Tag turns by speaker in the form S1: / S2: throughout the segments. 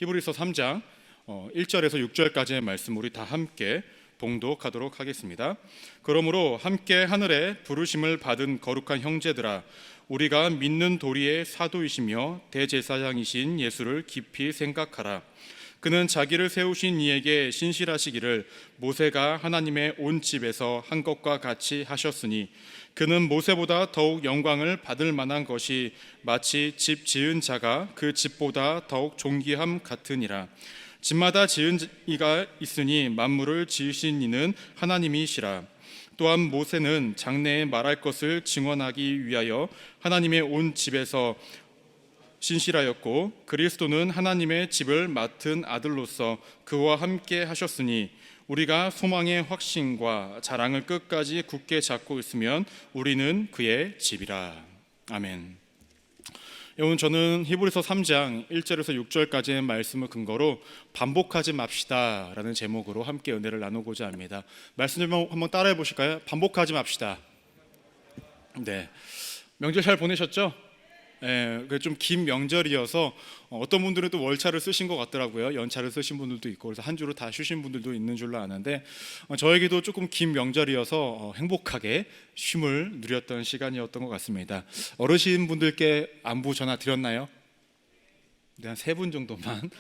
S1: 히브리서 3장 1절에서 6절까지의 말씀 우리 다 함께 봉독하도록 하겠습니다. 그러므로 함께 하늘에 부르심을 받은 거룩한 형제들아, 우리가 믿는 도리의 사도이시며 대제사장이신 예수를 깊이 생각하라. 그는 자기를 세우신 이에게 신실하시기를 모세가 하나님의 온 집에서 한 것과 같이 하셨으니, 그는 모세보다 더욱 영광을 받을 만한 것이 마치 집 지은 자가 그 집보다 더욱 존귀함 같으니라. 집마다 지은 이가 있으니 만물을 지으신 이는 하나님이시라. 또한 모세는 장래에 말할 것을 증언하기 위하여 하나님의 온 집에서 신실하였고, 그리스도는 하나님의 집을 맡은 아들로서 그와 함께 하셨으니, 우리가 소망의 확신과 자랑을 끝까지 굳게 잡고 있으면 우리는 그의 집이라. 아멘. 여러분, 저는 히브리서 3장 1절에서 6절까지의 말씀을 근거로 반복하지 맙시다 라는 제목으로 함께 은혜를 나누고자 합니다. 말씀 좀 한번 따라해 보실까요? 반복하지 맙시다. 네, 명절 잘 보내셨죠? 좀 긴 명절이어서 어떤 분들은 또 월차를 쓰신 것 같더라고요. 연차를 쓰신 분들도 있고, 그래서 한 주로 다 쉬신 분들도 있는 줄로 아는데, 저에게도 조금 긴 명절이어서 행복하게 쉼을 누렸던 시간이었던 것 같습니다. 어르신 분들께 안부 전화 드렸나요? 한 3분 정도만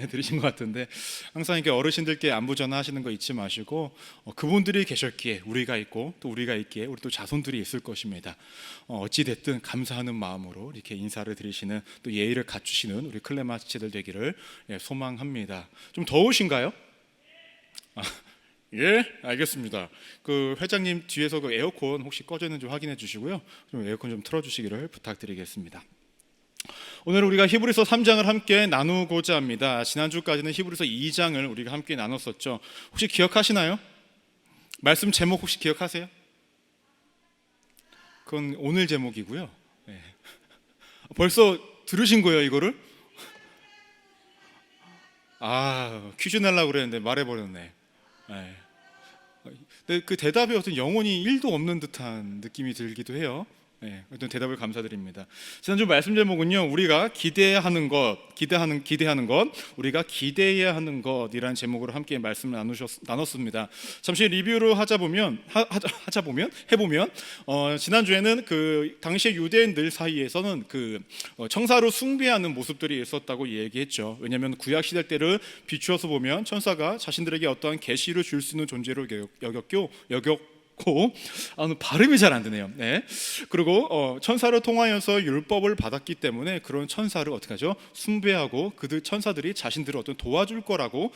S1: 드리신 것 같은데, 항상 이렇게 어르신들께 안부 전화하시는 거 잊지 마시고, 그분들이 계셨기에 우리가 있고, 또 우리가 있기에 우리 또 자손들이 있을 것입니다. 어찌 됐든 감사하는 마음으로 이렇게 인사를 드리시는, 또 예의를 갖추시는 우리 클레마치들 되기를 소망합니다. 좀 더우신가요? 예, 알겠습니다. 그 회장님 뒤에서 그 에어컨 혹시 꺼져 있는지 확인해 주시고요. 좀 에어컨 좀 틀어주시기를 부탁드리겠습니다. 오늘 우리가 히브리서 3장을 함께 나누고자 합니다. 지난주까지는 히브리서 2장을 우리가 함께 나눴었죠. 혹시 기억하시나요? 말씀 제목 혹시 기억하세요? 그건 오늘 제목이고요. 네. 벌써 들으신 거예요, 이거를? 퀴즈 내려고 그랬는데 말해버렸네. 네. 근데 그 대답에 어떤 영혼이 1도 없는 듯한 느낌이 들기도 해요. 네, 어떤 대답을 감사드립니다. 지난주 말씀 제목은요, 우리가 기대하는 것, 우리가 기대해야 하는 것이라는 제목으로 함께 말씀을 나눴습니다. 잠시 리뷰를 해보면 지난주에는 그 당시의 유대인들 사이에서는 그 천사로 숭배하는 모습들이 있었다고 얘기했죠. 왜냐하면 구약 시대 때를 비추어서 보면 천사가 자신들에게 어떠한 계시를 줄 수 있는 존재로 여겼고, 발음이 잘 안 되네요. 네. 그리고 천사를 통하여서 율법을 받았기 때문에 그런 천사를 어떻게 하죠? 숭배하고 그들 천사들이 자신들을 어떤 도와줄 거라고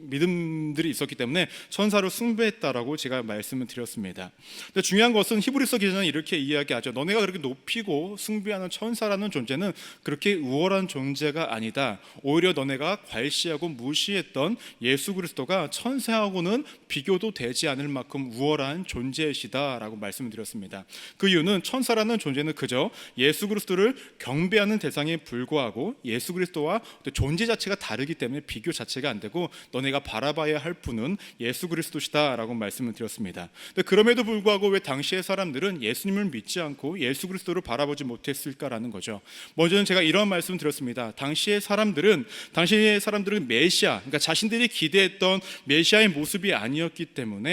S1: 믿음들이 있었기 때문에 천사를 숭배했다라고 제가 말씀을 드렸습니다. 근데 중요한 것은 히브리서 기자는 이렇게 이야기하죠. 너네가 그렇게 높이고 숭배하는 천사라는 존재는 그렇게 우월한 존재가 아니다. 오히려 너네가 괄시하고 무시했던 예수 그리스도가 천사하고는 비교도 되지 않을 만큼 우월한 존재이시다라고 말씀을 드렸습니다. 그 이유는 천사라는 존재는 그저 예수 그리스도를 경배하는 대상에 불과하고 예수 그리스도와 존재 자체가 다르기 때문에 비교 자체가 안 되고 너네가 바라봐야 할 분은 예수 그리스도시다라고 말씀을 드렸습니다. 근데 그럼에도 불구하고 왜 당시의 사람들은 예수님을 믿지 않고 예수 그리스도를 바라보지 못했을까라는 거죠. 먼저는 제가 이런 말씀을 드렸습니다. 당시의 사람들은 메시아, 그러니까 자신들이 기대했던 메시아의 모습이 아니었기 때문에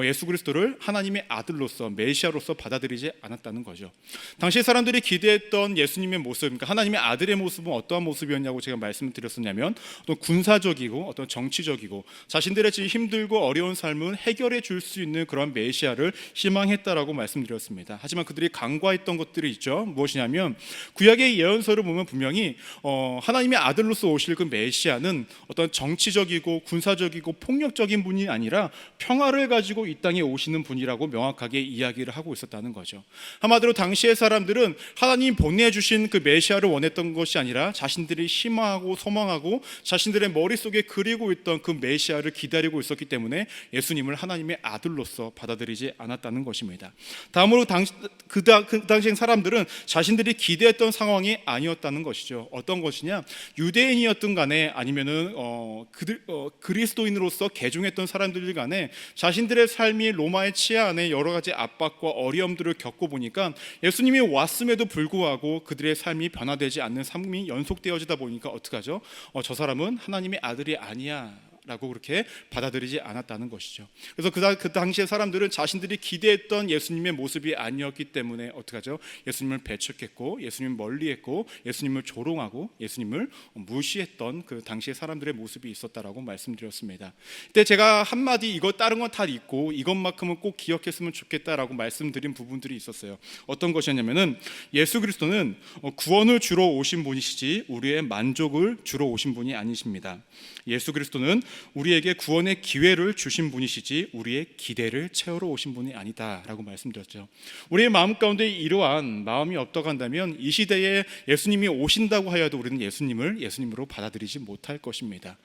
S1: 예수 그리스도를 하나님의 아들로서 메시아로서 받아들이지 않았다는 거죠. 당시 사람들이 기대했던 예수님의 모습, 그러니까 하나님의 아들의 모습은 어떠한 모습이었냐고 제가 말씀을 드렸었냐면, 어떤 군사적이고 어떤 정치적이고 자신들의 힘들고 어려운 삶을 해결해 줄 수 있는 그런 메시아를 희망했다라고 말씀드렸습니다. 하지만 그들이 간과했던 것들이 있죠. 무엇이냐면 구약의 예언서를 보면 분명히 하나님의 아들로서 오실 그 메시아는 어떤 정치적이고 군사적이고 폭력적인 분이 아니라 평화를 가지고 이 땅에 오시는 분이라고 명확하게 이야기를 하고 있었다는 거죠. 한마디로 당시의 사람들은 하나님이 보내주신 그 메시아를 원했던 것이 아니라 자신들이 희망하고 소망하고 자신들의 머릿속에 그리고 있던 그 메시아를 기다리고 있었기 때문에 예수님을 하나님의 아들로서 받아들이지 않았다는 것입니다. 다음으로 그 당시 사람들은 자신들이 기대했던 상황이 아니었다는 것이죠. 어떤 것이냐? 유대인이었든 간에 아니면은 그리스도인으로서 개종했던 사람들 간에 자신들의 삶이 로마의 치하 안에 여러 가지 압박과 어려움들을 겪고 보니까 예수님이 왔음에도 불구하고 그들의 삶이 변화되지 않는 삶이 연속되어지다 보니까 어떡하죠? 저 사람은 하나님의 아들이 아니야 라고 그렇게 받아들이지 않았다는 것이죠. 그래서 그 당시에 사람들은 자신들이 기대했던 예수님의 모습이 아니었기 때문에 어떡하죠? 예수님을 배척했고, 예수님을 멀리했고, 예수님을 조롱하고, 예수님을 무시했던 그 당시의 사람들의 모습이 있었다라고 말씀드렸습니다. 그때 제가 한마디 이거 다른 건 다 있고 이것만큼은 꼭 기억했으면 좋겠다라고 말씀드린 부분들이 있었어요. 어떤 것이었냐면은 예수 그리스도는 구원을 주러 오신 분이시지 우리의 만족을 주러 오신 분이 아니십니다. 예수 그리스도는 우리에게 구원의 기회를 주신 분이시지 우리의 기대를 채우러 오신 분이 아니다라고 말씀드렸죠. 우리의 마음 가운데 이러한 마음이 없다고 한다면 이 시대에 예수님이 오신다고 하여도 우리는 예수님을 예수님으로 받아들이지 못할 것입니다.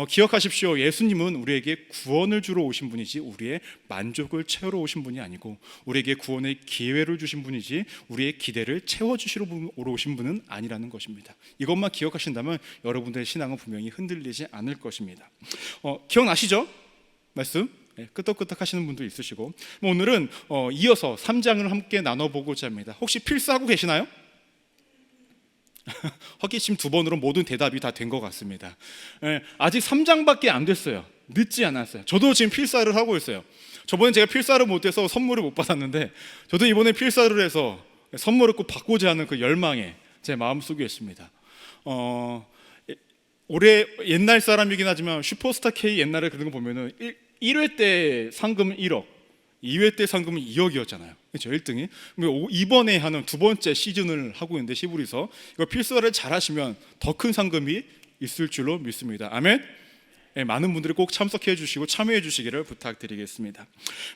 S1: 기억하십시오. 예수님은 우리에게 구원을 주러 오신 분이지 우리의 만족을 채우러 오신 분이 아니고 우리에게 구원의 기회를 주신 분이지 우리의 기대를 채워주시러 오신 분은 아니라는 것입니다. 이것만 기억하신다면 여러분들의 신앙은 분명히 흔들리지 않을 것입니다. 기억나시죠? 말씀? 네, 끄떡끄떡 하시는 분도 있으시고 오늘은 이어서 3장을 함께 나눠보고자 합니다. 혹시 필사하고 계시나요? 헛기침 2번으로 모든 대답이 다 된 것 같습니다. 아직 3장밖에 안 됐어요. 늦지 않았어요. 저도 지금 필사를 하고 있어요. 저번에 제가 필사를 못해서 선물을 못 받았는데 저도 이번에 필사를 해서 선물을 꼭 받고자 하는 그 열망에 제 마음속에 있습니다. 올해 옛날 사람이긴 하지만 슈퍼스타 K 옛날에 그런 거 보면은 1회 때 상금은 1억, 2회 때 상금은 2억이었잖아요. 그렇죠? 1등이. 이번에 하는 두 번째 시즌을 하고 있는데 히브리서 이거 필사를 잘 하시면 더 큰 상금이 있을 줄로 믿습니다. 아멘. 네, 많은 분들이 꼭 참석해 주시고 참여해 주시기를 부탁드리겠습니다.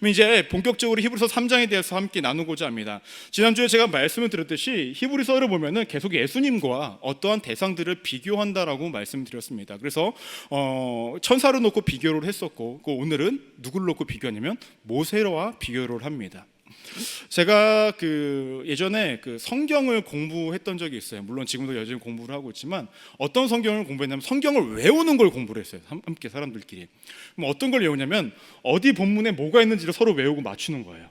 S1: 그럼 이제 본격적으로 히브리서 3장에 대해서 함께 나누고자 합니다. 지난주에 제가 말씀을 드렸듯이 히브리서를 보면은 계속 예수님과 어떠한 대상들을 비교한다라고 말씀드렸습니다. 그래서 천사를 놓고 비교를 했었고 오늘은 누구를 놓고 비교하냐면 모세와 비교를 합니다. 제가 예전에 성경을 공부했던 적이 있어요. 물론 지금도 여전히 공부를 하고 있지만 어떤 성경을 공부했냐면 성경을 외우는 걸 공부를 했어요. 함께 사람들끼리. 그럼 어떤 걸 외우냐면 어디 본문에 뭐가 있는지를 서로 외우고 맞추는 거예요.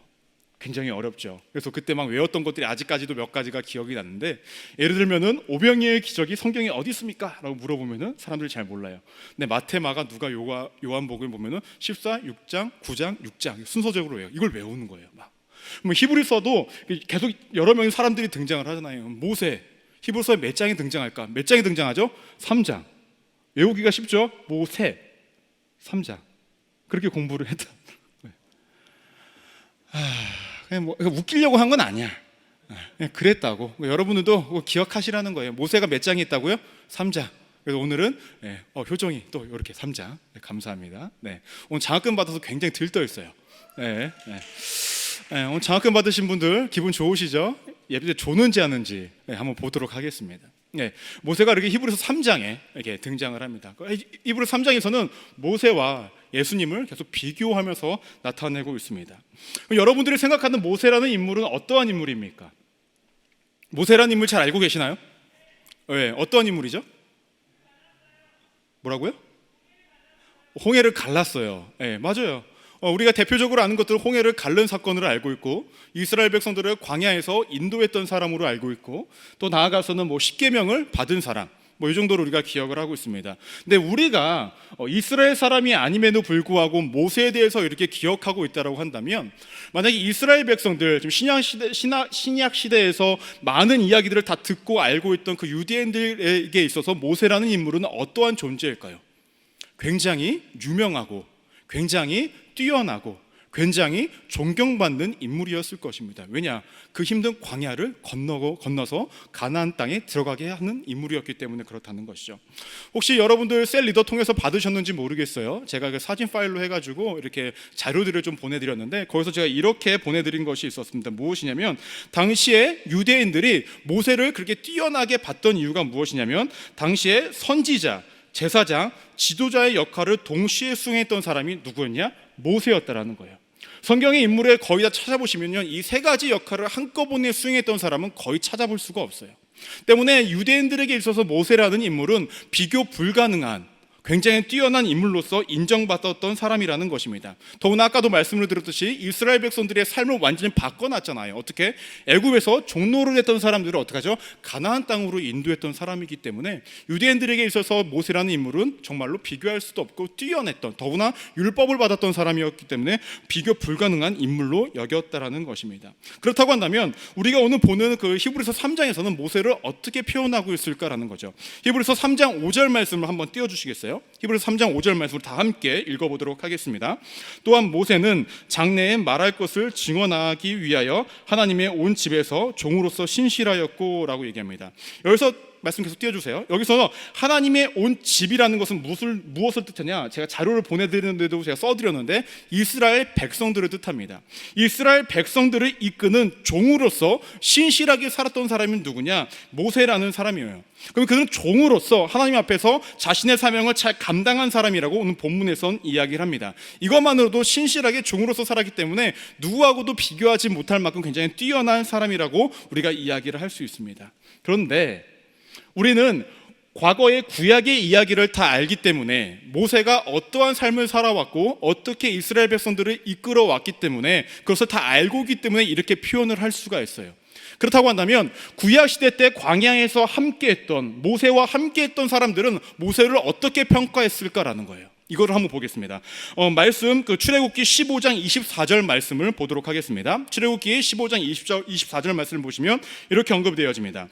S1: 굉장히 어렵죠. 그래서 그때 막 외웠던 것들이 아직까지도 몇 가지가 기억이 났는데 예를 들면은 오병이의 기적이 성경에 어디 있습니까? 라고 물어보면은 사람들이 잘 몰라요. 근데 마태, 마가, 누가, 요한복음을 보면은 14, 6장, 9장, 6장 순서적으로 외워요. 이걸 외우는 거예요. 막. 히브리서도 계속 여러 명의 사람들이 등장을 하잖아요. 모세, 히브리서에 몇 장이 등장할까? 몇 장이 등장하죠? 3장. 외우기가 쉽죠? 모세 3장. 그렇게 공부를 했다. 그냥 웃기려고 한 건 아니야. 그냥 그랬다고. 여러분들도 기억하시라는 거예요. 모세가 몇 장이 있다고요? 3장. 그래서 오늘은 효정이 또 이렇게 3장. 네, 감사합니다. 네, 오늘 장학금 받아서 굉장히 들떠 있어요. 네. 오늘 장학금 받으신 분들 기분 좋으시죠? 예배 좋는지 않은지 한번 보도록 하겠습니다. 네, 모세가 이렇게 히브리서 3장에 이렇게 등장을 합니다. 히브리서 3장에서는 모세와 예수님을 계속 비교하면서 나타내고 있습니다. 여러분들이 생각하는 모세라는 인물은 어떠한 인물입니까? 모세라는 인물 잘 알고 계시나요? 네, 어떠한 인물이죠? 뭐라고요? 홍해를 갈랐어요. 네, 맞아요. 우리가 대표적으로 아는 것들은 홍해를 갈른 사건으로 알고 있고 이스라엘 백성들을 광야에서 인도했던 사람으로 알고 있고 또 나아가서는 십계명을 받은 사람 이 정도로 우리가 기억을 하고 있습니다. 근데 우리가 이스라엘 사람이 아님에도 불구하고 모세에 대해서 이렇게 기억하고 있다고 한다면 만약에 이스라엘 백성들 지금 신약 시대에서 많은 이야기들을 다 듣고 알고 있던 그 유대인들에게 있어서 모세라는 인물은 어떠한 존재일까요? 굉장히 유명하고 굉장히 뛰어나고 굉장히 존경받는 인물이었을 것입니다. 왜냐? 그 힘든 광야를 건너서 가나안 땅에 들어가게 하는 인물이었기 때문에 그렇다는 것이죠. 혹시 여러분들 셀 리더 통해서 받으셨는지 모르겠어요. 제가 그 사진 파일로 해가지고 이렇게 자료들을 좀 보내드렸는데 거기서 제가 이렇게 보내드린 것이 있었습니다. 무엇이냐면 당시에 유대인들이 모세를 그렇게 뛰어나게 봤던 이유가 무엇이냐면 당시에 선지자, 제사장, 지도자의 역할을 동시에 수행했던 사람이 누구였냐? 모세였다라는 거예요. 성경의 인물에 거의 다 찾아보시면요, 이 세 가지 역할을 한꺼번에 수행했던 사람은 거의 찾아볼 수가 없어요. 때문에 유대인들에게 있어서 모세라는 인물은 비교 불가능한 굉장히 뛰어난 인물로서 인정받았던 사람이라는 것입니다. 더구나 아까도 말씀을 드렸듯이 이스라엘 백성들의 삶을 완전히 바꿔놨잖아요. 어떻게? 애굽에서 종노를 했던 사람들을 어떻게 하죠? 가나안 땅으로 인도했던 사람이기 때문에 유대인들에게 있어서 모세라는 인물은 정말로 비교할 수도 없고 뛰어냈던, 더구나 율법을 받았던 사람이었기 때문에 비교 불가능한 인물로 여겼다라는 것입니다. 그렇다고 한다면 우리가 오늘 보는 그 히브리서 3장에서는 모세를 어떻게 표현하고 있을까라는 거죠. 히브리서 3장 5절 말씀을 한번 띄워주시겠어요? 히브리서 3장 5절 말씀을 다 함께 읽어보도록 하겠습니다. 또한 모세는 장래에 말할 것을 증언하기 위하여 하나님의 온 집에서 종으로서 신실하였고 라고 얘기합니다. 여기서 말씀 계속 띄워주세요. 여기서 하나님의 온 집이라는 것은 무엇을 뜻하냐? 제가 자료를 보내드리는데도 제가 써드렸는데 이스라엘 백성들을 뜻합니다. 이스라엘 백성들을 이끄는 종으로서 신실하게 살았던 사람이 누구냐? 모세라는 사람이에요. 그럼 그는 종으로서 하나님 앞에서 자신의 사명을 잘 감당한 사람이라고 오늘 본문에선 이야기를 합니다. 이것만으로도 신실하게 종으로서 살았기 때문에 누구하고도 비교하지 못할 만큼 굉장히 뛰어난 사람이라고 우리가 이야기를 할 수 있습니다. 그런데 우리는 과거의 구약의 이야기를 다 알기 때문에 모세가 어떠한 삶을 살아왔고 어떻게 이스라엘 백성들을 이끌어왔기 때문에 그것을 다 알고 있기 때문에 이렇게 표현을 할 수가 있어요. 그렇다고 한다면 구약시대 때 광야에서 함께했던, 모세와 함께했던 사람들은 모세를 어떻게 평가했을까라는 거예요. 이거를 한번 보겠습니다. 말씀 출애굽기 15장 24절 말씀을 보도록 하겠습니다. 출애굽기 15장 24절 말씀을 보시면 이렇게 언급되어집니다.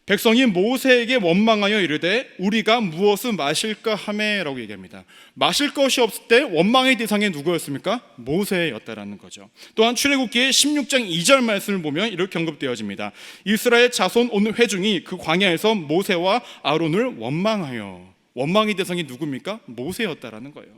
S1: 백성이 모세에게 원망하여 이르되 우리가 무엇을 마실까 하매라고 얘기합니다. 마실 것이 없을 때 원망의 대상이 누구였습니까? 모세였다라는 거죠. 또한 출애굽기 16장 2절 말씀을 보면 이렇게 언급되어집니다. 이스라엘 자손 온 회중이 그 광야에서 모세와 아론을 원망하여. 원망의 대상이 누굽니까? 모세였다라는 거예요.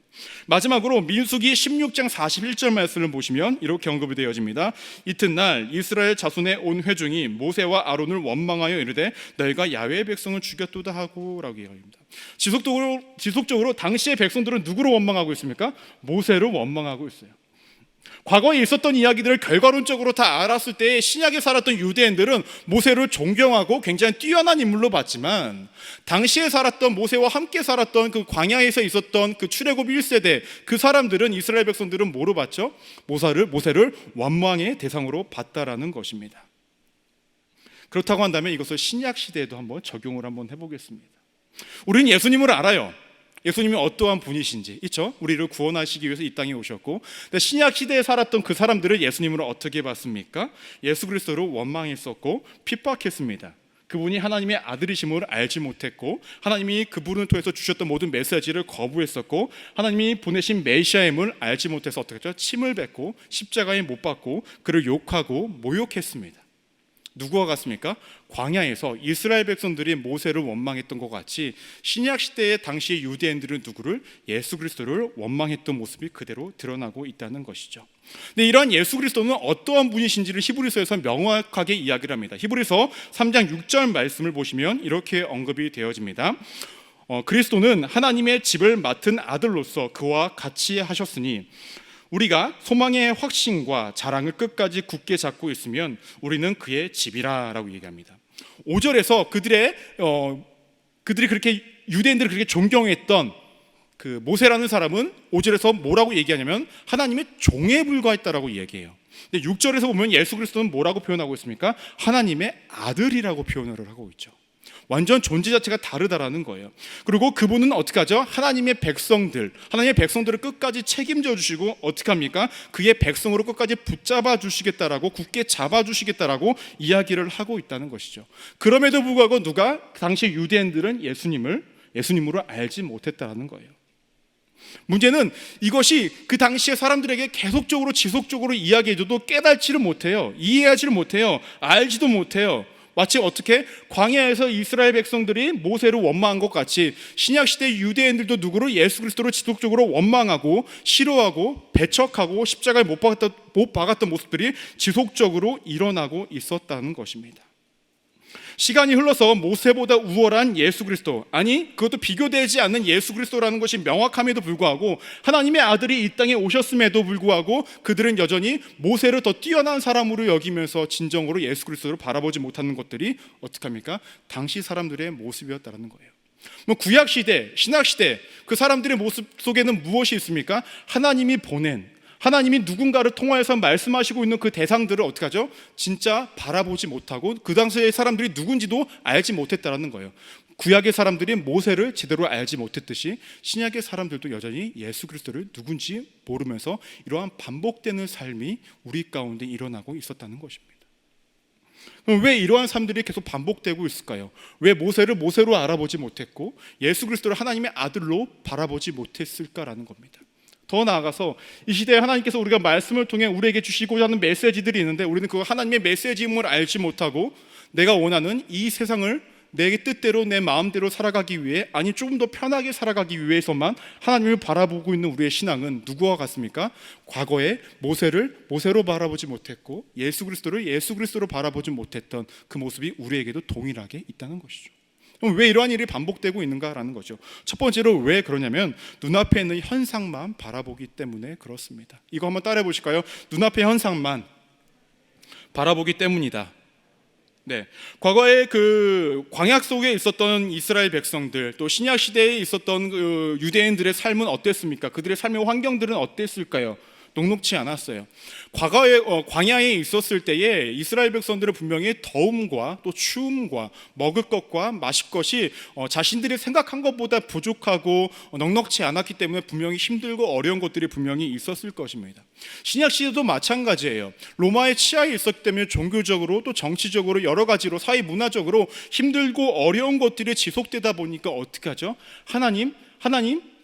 S1: 마지막으로 민수기 16장 41절 말씀을 보시면 이렇게 언급이 되어집니다. 이튿날 이스라엘 자손의 온 회중이 모세와 아론을 원망하여 이르되 너희가 야훼의 백성을 죽였도다 하고 라고 얘기합니다. 지속적으로 당시의 백성들은 누구를 원망하고 있습니까? 모세를 원망하고 있어요. 과거에 있었던 이야기들을 결과론적으로 다 알았을 때 신약에 살았던 유대인들은 모세를 존경하고 굉장히 뛰어난 인물로 봤지만 당시에 살았던 모세와 함께 살았던 그 광야에서 있었던 그 출애굽 1세대 그 사람들은, 이스라엘 백성들은 뭐로 봤죠? 모세를 원망의 대상으로 봤다라는 것입니다. 그렇다고 한다면 이것을 신약 시대에도 한번 적용을 한번 해보겠습니다. 우리는 예수님을 알아요. 예수님이 어떠한 분이신지, 있죠? 우리를 구원하시기 위해서 이 땅에 오셨고, 근데 신약 시대에 살았던 그 사람들을 예수님을 어떻게 봤습니까? 예수 그리스도를 원망했었고 핍박했습니다. 그분이 하나님의 아들이심을 알지 못했고, 하나님이 그분을 통해서 주셨던 모든 메시지를 거부했었고, 하나님이 보내신 메시아임을 알지 못해서 어떻게 했죠? 침을 뱉고 십자가에 못 박고 그를 욕하고 모욕했습니다. 누구와 같습니까? 광야에서 이스라엘 백성들이 모세를 원망했던 것 같이 신약 시대의 당시 유대인들은 누구를? 예수 그리스도를 원망했던 모습이 그대로 드러나고 있다는 것이죠. 근데 이러한 예수 그리스도는 어떠한 분이신지를 히브리서에서 명확하게 이야기를 합니다. 히브리서 3장 6절 말씀을 보시면 이렇게 언급이 되어집니다. 그리스도는 하나님의 집을 맡은 아들로서 그와 같이 하셨으니 우리가 소망의 확신과 자랑을 끝까지 굳게 잡고 있으면 우리는 그의 집이라 라고 얘기합니다. 5절에서 그들이 그렇게 유대인들을 그렇게 존경했던 그 모세라는 사람은 5절에서 뭐라고 얘기하냐면 하나님의 종에 불과했다라고 얘기해요. 근데 6절에서 보면 예수 그리스도는 뭐라고 표현하고 있습니까? 하나님의 아들이라고 표현을 하고 있죠. 완전 존재 자체가 다르다라는 거예요. 그리고 그분은 어떻게 하죠? 하나님의 백성들을 끝까지 책임져 주시고 어떻게 합니까? 그의 백성으로 끝까지 붙잡아 주시겠다라고, 굳게 잡아 주시겠다라고 이야기를 하고 있다는 것이죠. 그럼에도 불구하고 누가? 당시 유대인들은 예수님으로 알지 못했다라는 거예요. 문제는 이것이 그 당시의 사람들에게 계속적으로 지속적으로 이야기해줘도 깨닫지를 못해요. 이해하지를 못해요. 알지도 못해요. 마치 어떻게 광야에서 이스라엘 백성들이 모세를 원망한 것 같이 신약시대 유대인들도 누구를? 예수 그리스도를 지속적으로 원망하고 싫어하고 배척하고 십자가에 못 박았던 모습들이 지속적으로 일어나고 있었다는 것입니다. 시간이 흘러서 모세보다 우월한 예수 그리스도, 아니 그것도 비교되지 않는 예수 그리스도라는 것이 명확함에도 불구하고 하나님의 아들이 이 땅에 오셨음에도 불구하고 그들은 여전히 모세를 더 뛰어난 사람으로 여기면서 진정으로 예수 그리스도를 바라보지 못하는 것들이 어떻게 합니까? 당시 사람들의 모습이었다는 거예요. 뭐 구약 시대, 신약 시대 그 사람들의 모습 속에는 무엇이 있습니까? 하나님이 보낸, 하나님이 누군가를 통하여서 말씀하시고 있는 그 대상들을 어떻게 하죠? 진짜 바라보지 못하고 그 당시의 사람들이 누군지도 알지 못했다라는 거예요. 구약의 사람들이 모세를 제대로 알지 못했듯이 신약의 사람들도 여전히 예수 그리스도를 누군지 모르면서 이러한 반복되는 삶이 우리 가운데 일어나고 있었다는 것입니다. 그럼 왜 이러한 삶들이 계속 반복되고 있을까요? 왜 모세를 모세로 알아보지 못했고 예수 그리스도를 하나님의 아들로 바라보지 못했을까라는 겁니다. 더 나아가서 이 시대에 하나님께서 우리가 말씀을 통해 우리에게 주시고자 하는 메시지들이 있는데 우리는 그 하나님의 메시지임을 알지 못하고 내가 원하는 이 세상을 내 뜻대로 내 마음대로 살아가기 위해, 아니 조금 더 편하게 살아가기 위해서만 하나님을 바라보고 있는 우리의 신앙은 누구와 같습니까? 과거에 모세를 모세로 바라보지 못했고 예수 그리스도를 예수 그리스도로 바라보지 못했던 그 모습이 우리에게도 동일하게 있다는 것이죠. 그럼 왜 이러한 일이 반복되고 있는가라는 거죠. 첫 번째로 왜 그러냐면 눈앞에 있는 현상만 바라보기 때문에 그렇습니다. 이거 한번 따라해 보실까요? 눈앞의 현상만 바라보기 때문이다. 네, 과거에 그 광약 속에 있었던 이스라엘 백성들, 또 신약 시대에 있었던 그 유대인들의 삶은 어땠습니까? 그들의 삶의 환경들은 어땠을까요? 녹록지 않았어요. 과거에 광야에 있었을 때에 이스라엘 백성들은 분명히 더움과 또 추움과 먹을 것과 마실 것이 자신들이 생각한 것보다 부족하고 넉넉지 않았기 때문에 분명히 힘들고 어려운 것들이 분명히 있었을 것입니다. 신약 시대도 마찬가지예요. 로마의 치하에 있었기 때문에 종교적으로 또 정치적으로 여러 가지로 사회 문화적으로 힘들고 어려운 것들이 지속되다 보니까 어떻게 하죠? 하나님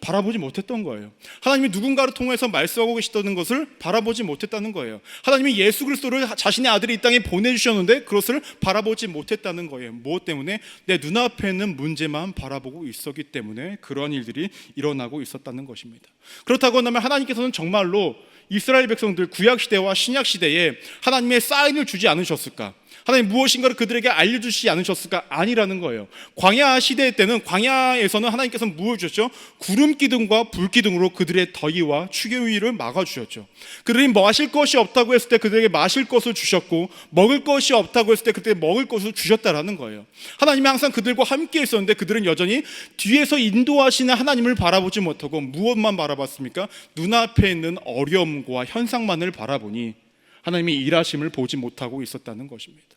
S1: 바라보지 못했던 거예요. 하나님이 누군가를 통해서 말씀하고 계시다는 것을 바라보지 못했다는 거예요. 하나님이 예수 그리스도를 자신의 아들이 이 땅에 보내주셨는데 그것을 바라보지 못했다는 거예요. 무엇 때문에? 내 눈앞에 있는 문제만 바라보고 있었기 때문에 그러한 일들이 일어나고 있었다는 것입니다. 그렇다고 한다면 하나님께서는 정말로 이스라엘 백성들 구약 시대와 신약 시대에 하나님의 사인을 주지 않으셨을까? 하나님 무엇인가를 그들에게 알려주시지 않으셨을까? 아니라는 거예요. 광야 시대 때는, 광야에서는 하나님께서는 무엇을 주셨죠? 구름 기둥과 불 기둥으로 그들의 더위와 추위를 막아주셨죠. 그들이 마실 것이 없다고 했을 때 그들에게 마실 것을 주셨고, 먹을 것이 없다고 했을 때 그들에게 먹을 것을 주셨다라는 거예요. 하나님이 항상 그들과 함께 있었는데 그들은 여전히 뒤에서 인도하시는 하나님을 바라보지 못하고 무엇만 바라봤습니까? 눈앞에 있는 어려움과 현상만을 바라보니 하나님이 일하심을 보지 못하고 있었다는 것입니다.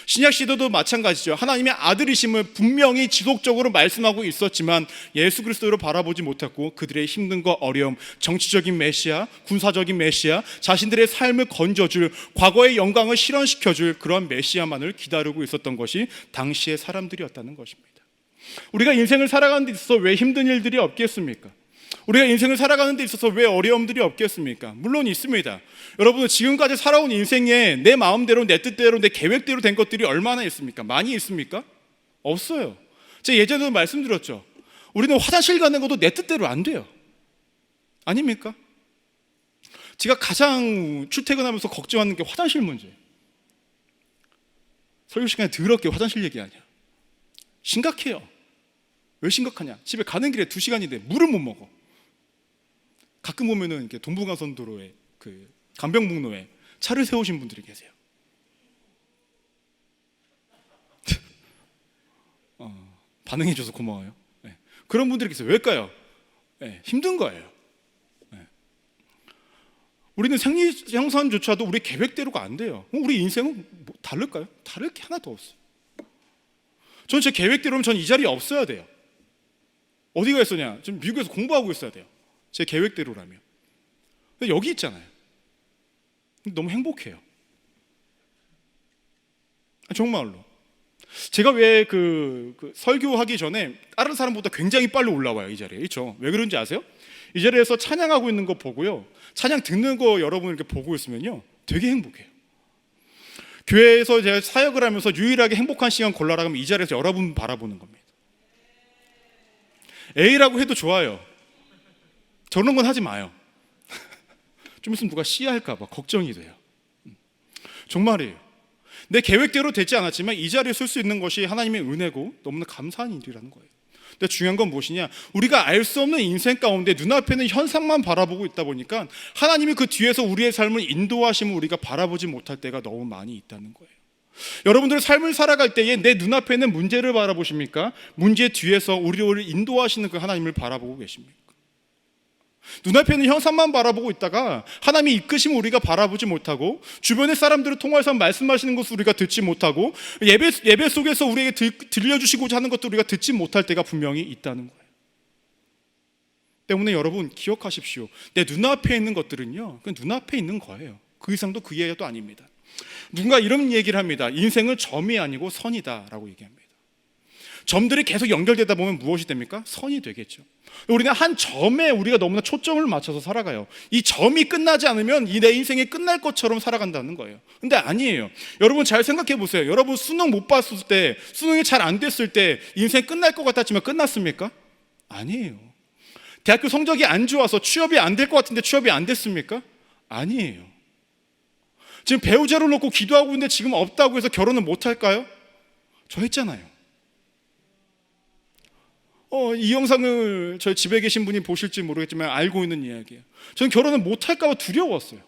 S1: 신약 시대도 마찬가지죠. 하나님의 아들이심을 분명히 지속적으로 말씀하고 있었지만 예수 그리스도를 바라보지 못했고 그들의 힘든과 어려움, 정치적인 메시아, 군사적인 메시아, 자신들의 삶을 건져줄, 과거의 영광을 실현시켜줄 그런 메시아만을 기다리고 있었던 것이 당시의 사람들이었다는 것입니다. 우리가 인생을 살아가는 데 있어서 왜 힘든 일들이 없겠습니까? 우리가 인생을 살아가는 데 있어서 왜 어려움들이 없겠습니까? 물론 있습니다. 여러분은 지금까지 살아온 인생에 내 마음대로, 내 뜻대로, 내 계획대로 된 것들이 얼마나 있습니까? 많이 있습니까? 없어요. 제가 예전에도 말씀드렸죠. 우리는 화장실 가는 것도 내 뜻대로 안 돼요. 아닙니까? 제가 가장 출퇴근하면서 걱정하는 게 화장실 문제예요. 설교 시간에 더럽게 화장실 얘기하냐. 심각해요. 왜 심각하냐? 집에 가는 길에 2시간인데 물을 못 먹어. 가끔 보면은 이렇게 동부간선도로에 그 간병북로에 차를 세우신 분들이 계세요. 반응해줘서 고마워요. 네. 그런 분들이 계세요. 왜일까요? 네, 힘든 거예요. 네. 우리는 생리 형상조차도 우리 계획대로가 안 돼요. 우리 인생은 뭐 다를까요? 다를 게 하나도 없어요. 저는 제 계획대로면 전 이 자리에 없어야 돼요. 어디가 있었냐? 지금 미국에서 공부하고 있어야 돼요. 제 계획대로라면. 근데 여기 있잖아요. 너무 행복해요. 정말로. 제가 왜 그 설교하기 전에 다른 사람보다 굉장히 빨리 올라와요, 이 자리에. 그렇죠? 왜 그런지 아세요? 이 자리에서 찬양하고 있는 거 보고요, 찬양 듣는 거 여러분 이렇게 보고 있으면요, 되게 행복해요. 교회에서 제가 사역을 하면서 유일하게 행복한 시간 골라라 하면 이 자리에서 여러분 바라보는 겁니다. A라고 해도 좋아요. 저런 건 하지 마요. 좀 있으면 누가 씨할까 봐 걱정이 돼요. 정말이에요. 내 계획대로 되지 않았지만 이 자리에 설 수 있는 것이 하나님의 은혜고 너무나 감사한 일이라는 거예요. 근데 중요한 건 무엇이냐? 우리가 알 수 없는 인생 가운데 눈앞에는 현상만 바라보고 있다 보니까 하나님이 그 뒤에서 우리의 삶을 인도하심을 우리가 바라보지 못할 때가 너무 많이 있다는 거예요. 여러분들의 삶을 살아갈 때에 내 눈앞에 있는 문제를 바라보십니까? 문제 뒤에서 우리를 인도하시는 그 하나님을 바라보고 계십니까? 눈앞에 있는 형상만 바라보고 있다가 하나님이 이끄심을 우리가 바라보지 못하고 주변의 사람들을 통해서 말씀하시는 것을 우리가 듣지 못하고 예배 속에서 우리에게 들려주시고자 하는 것도 우리가 듣지 못할 때가 분명히 있다는 거예요. 때문에 여러분 기억하십시오. 내 눈앞에 있는 것들은요, 그냥 눈앞에 있는 거예요. 그 이상도 그 이하도 아닙니다. 누군가 이런 얘기를 합니다. 인생은 점이 아니고 선이다 라고 얘기합니다. 점들이 계속 연결되다 보면 무엇이 됩니까? 선이 되겠죠. 우리는 한 점에 우리가 너무나 초점을 맞춰서 살아가요. 이 점이 끝나지 않으면 이 내 인생이 끝날 것처럼 살아간다는 거예요. 근데 아니에요. 여러분 잘 생각해 보세요. 여러분 수능 못 봤을 때, 수능이 잘 안 됐을 때 인생 끝날 것 같았지만 끝났습니까? 아니에요. 대학교 성적이 안 좋아서 취업이 안 될 것 같은데 취업이 안 됐습니까? 아니에요. 지금 배우자를 놓고 기도하고 있는데 지금 없다고 해서 결혼을 못 할까요? 저 했잖아요. 이 영상을 저희 집에 계신 분이 보실지 모르겠지만 알고 있는 이야기예요. 저는 결혼을 못 할까 봐 두려웠어요.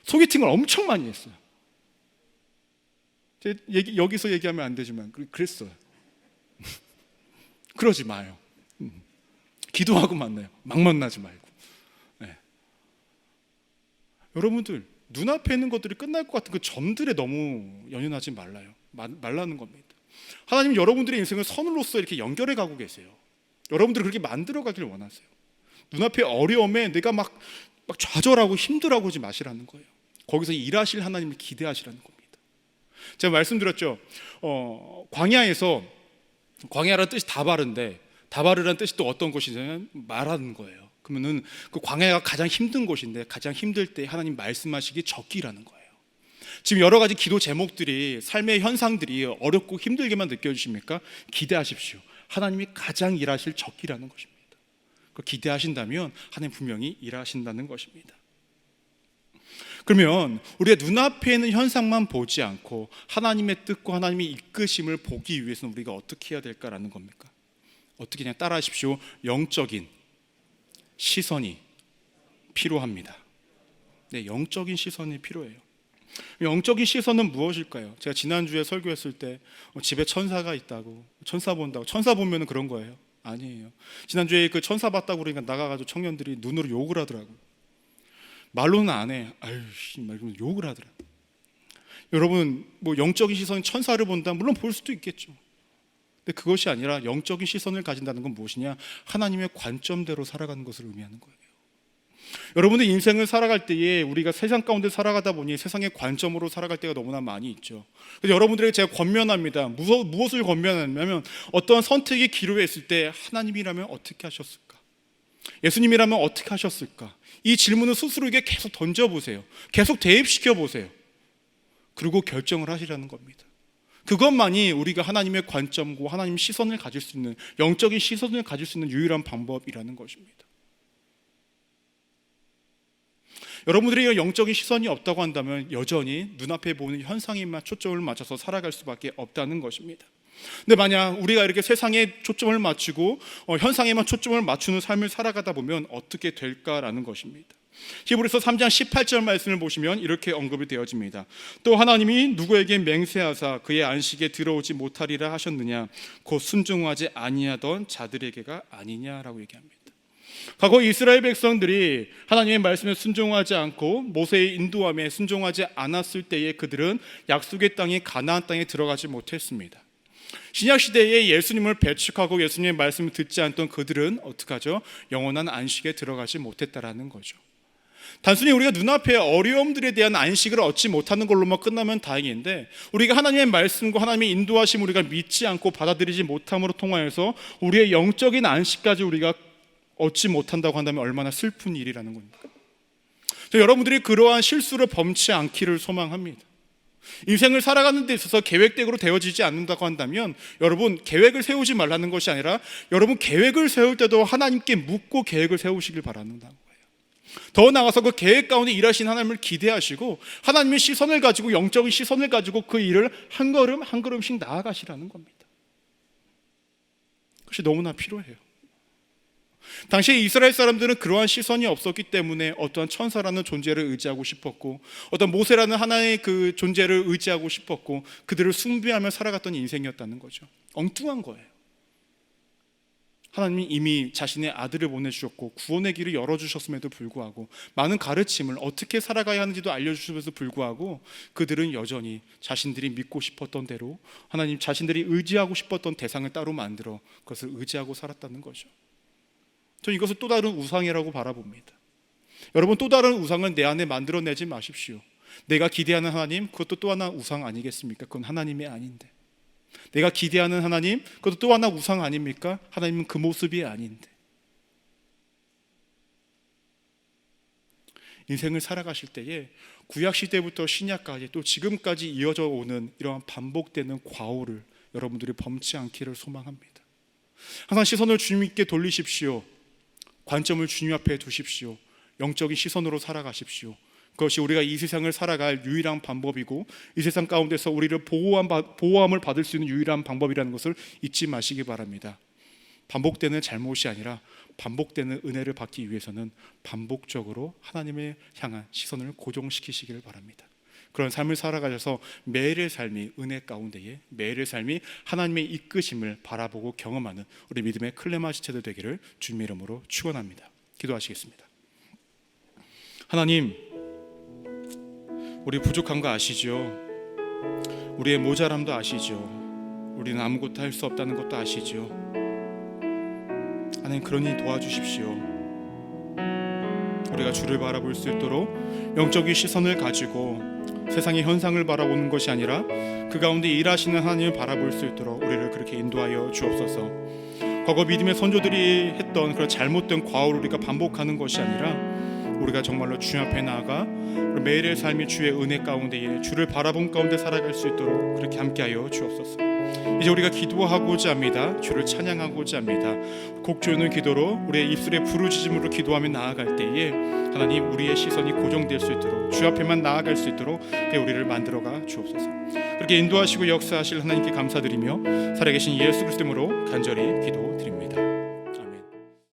S1: 소개팅을 엄청 많이 했어요. 여기서 얘기하면 안 되지만 그랬어요. 그러지 마요. 기도하고 만나요. 막 만나지 말고. 네. 여러분들 눈앞에 있는 것들이 끝날 것 같은 그 점들에 너무 연연하지 말라는 겁니다. 하나님 여러분들의 인생을 선으로서 이렇게 연결해 가고 계세요. 여러분들이 그렇게 만들어 가길 원하세요. 눈앞의 어려움에 내가 막 좌절하고 힘들어하고 하지 마시라는 거예요. 거기서 일하실 하나님을 기대하시라는 겁니다. 제가 말씀드렸죠. 광야라는 뜻이 다바르인데 다바르라는 뜻이 또 어떤 것이냐면 말하는 거예요. 그러면은 그 광야가 가장 힘든 곳인데 가장 힘들 때 하나님 말씀하시기 적기라는 거예요. 지금 여러 가지 기도 제목들이 삶의 현상들이 어렵고 힘들게만 느껴지십니까? 기대하십시오. 하나님이 가장 일하실 적기라는 것입니다. 기대하신다면 하나님 분명히 일하신다는 것입니다. 그러면 우리가 눈앞에 있는 현상만 보지 않고 하나님의 뜻과 하나님의 이끄심을 보기 위해서는 우리가 어떻게 해야 될까라는 겁니까? 어떻게 그냥 따라하십시오. 영적인 시선이 필요합니다. 네, 영적인 시선이 필요해요. 영적인 시선은 무엇일까요? 제가 지난주에 설교했을 때 집에 천사가 있다고, 천사 본다고, 천사 보면 그런 거예요? 아니에요. 지난주에 그 천사 봤다고 그러니까 나가가지고 청년들이 눈으로 욕을 하더라고요. 말로는 안 해. 말로는 욕을 하더라. 여러분 영적인 시선이 천사를 본다? 물론 볼 수도 있겠죠. 근데 그것이 아니라 영적인 시선을 가진다는 건 무엇이냐? 하나님의 관점대로 살아가는 것을 의미하는 거예요. 여러분들 인생을 살아갈 때에 우리가 세상 가운데 살아가다 보니 세상의 관점으로 살아갈 때가 너무나 많이 있죠. 그래서 여러분들에게 제가 권면합니다. 무엇을 권면하냐면 어떠한 선택의 기로에 있을 때 하나님이라면 어떻게 하셨을까? 예수님이라면 어떻게 하셨을까? 이 질문을 스스로에게 계속 던져보세요. 계속 대입시켜 보세요. 그리고 결정을 하시라는 겁니다. 그것만이 우리가 하나님의 관점과 하나님의 시선을 가질 수 있는, 영적인 시선을 가질 수 있는 유일한 방법이라는 것입니다. 여러분들이 영적인 시선이 없다고 한다면 여전히 눈앞에 보는 현상에만 초점을 맞춰서 살아갈 수밖에 없다는 것입니다. 근데 만약 우리가 이렇게 세상에 초점을 맞추고 현상에만 초점을 맞추는 삶을 살아가다 보면 어떻게 될까라는 것입니다. 히브리서 3장 18절 말씀을 보시면 이렇게 언급이 되어집니다. 또 하나님이 누구에게 맹세하사 그의 안식에 들어오지 못하리라 하셨느냐? 곧 순종하지 아니하던 자들에게가 아니냐라고 얘기합니다. 과거 이스라엘 백성들이 하나님의 말씀에 순종하지 않고 모세의 인도함에 순종하지 않았을 때에 그들은 약속의 땅인 가나안 땅에 들어가지 못했습니다. 신약 시대에 예수님을 배척하고 예수님의 말씀을 듣지 않던 그들은 어떻게 하죠? 영원한 안식에 들어가지 못했다라는 거죠. 단순히 우리가 눈앞의 어려움들에 대한 안식을 얻지 못하는 걸로만 끝나면 다행인데, 우리가 하나님의 말씀과 하나님의 인도하심 우리가 믿지 않고 받아들이지 못함으로 통하여서 우리의 영적인 안식까지 우리가 얻지 못한다고 한다면 얼마나 슬픈 일이라는 겁니까? 여러분들이 그러한 실수를 범치 않기를 소망합니다. 인생을 살아가는 데 있어서 계획대로 되어지지 않는다고 한다면 여러분 계획을 세우지 말라는 것이 아니라 여러분 계획을 세울 때도 하나님께 묻고 계획을 세우시길 바라는 거예요. 더 나아가서 그 계획 가운데 일하신 하나님을 기대하시고 하나님의 시선을 가지고, 영적인 시선을 가지고 그 일을 한 걸음 한 걸음씩 나아가시라는 겁니다. 그것이 너무나 필요해요. 당시에 이스라엘 사람들은 그러한 시선이 없었기 때문에 어떠한 천사라는 존재를 의지하고 싶었고, 어떤 모세라는 하나의 그 존재를 의지하고 싶었고, 그들을 숭배하며 살아갔던 인생이었다는 거죠. 엉뚱한 거예요. 하나님이 이미 자신의 아들을 보내주셨고 구원의 길을 열어주셨음에도 불구하고, 많은 가르침을 어떻게 살아가야 하는지도 알려주시면서 불구하고, 그들은 여전히 자신들이 믿고 싶었던 대로 하나님 자신들이 의지하고 싶었던 대상을 따로 만들어 그것을 의지하고 살았다는 거죠. 저는 이것을 또 다른 우상이라고 바라봅니다. 여러분, 또 다른 우상을 내 안에 만들어내지 마십시오. 내가 기대하는 하나님, 그것도 또 하나 우상 아니겠습니까? 그건 하나님이 아닌데. 내가 기대하는 하나님, 그것도 또 하나 우상 아닙니까? 하나님은 그 모습이 아닌데. 인생을 살아가실 때에 구약시대부터 신약까지 또 지금까지 이어져 오는 이러한 반복되는 과오를 여러분들이 범치 않기를 소망합니다. 항상 시선을 주님께 돌리십시오. 관점을 주님 앞에 두십시오. 영적인 시선으로 살아가십시오. 그것이 우리가 이 세상을 살아갈 유일한 방법이고, 이 세상 가운데서 우리를 보호함을 받을 수 있는 유일한 방법이라는 것을 잊지 마시기 바랍니다. 반복되는 잘못이 아니라 반복되는 은혜를 받기 위해서는 반복적으로 하나님을 향한 시선을 고정시키시기를 바랍니다. 그런 삶을 살아가셔서 매일의 삶이 은혜 가운데에, 매일의 삶이 하나님의 이끄심을 바라보고 경험하는 우리 믿음의 클레마 지체들 되기를 주님의 이름으로 축원합니다. 기도하시겠습니다. 하나님, 우리 부족한 거 아시죠? 우리의 모자람도 아시죠? 우리는 아무것도 할 수 없다는 것도 아시죠? 하나님, 그러니 도와주십시오. 우리가 주를 바라볼 수 있도록 영적인 시선을 가지고 세상의 현상을 바라보는 것이 아니라 그 가운데 일하시는 하나님을 바라볼 수 있도록 우리를 그렇게 인도하여 주옵소서. 과거 믿음의 선조들이 했던 그런 잘못된 과오를 우리가 반복하는 것이 아니라 우리가 정말로 주 앞에 나아가 매일의 삶이 주의 은혜 가운데에 주를 바라본 가운데 살아갈 수 있도록 그렇게 함께하여 주옵소서. 이제 우리가 기도하고자 합니다. 주를 찬양하고자 합니다. 곡 조는 기도로 우리의 입술의 부르짖음으로 기도하며 나아갈 때에 하나님, 우리의 시선이 고정될 수 있도록 주 앞에만 나아갈 수 있도록 우리를 만들어가 주옵소서. 그렇게 인도하시고 역사하실 하나님께 감사드리며 살아계신 예수 그리스도 이름으로 간절히 기도드립니다.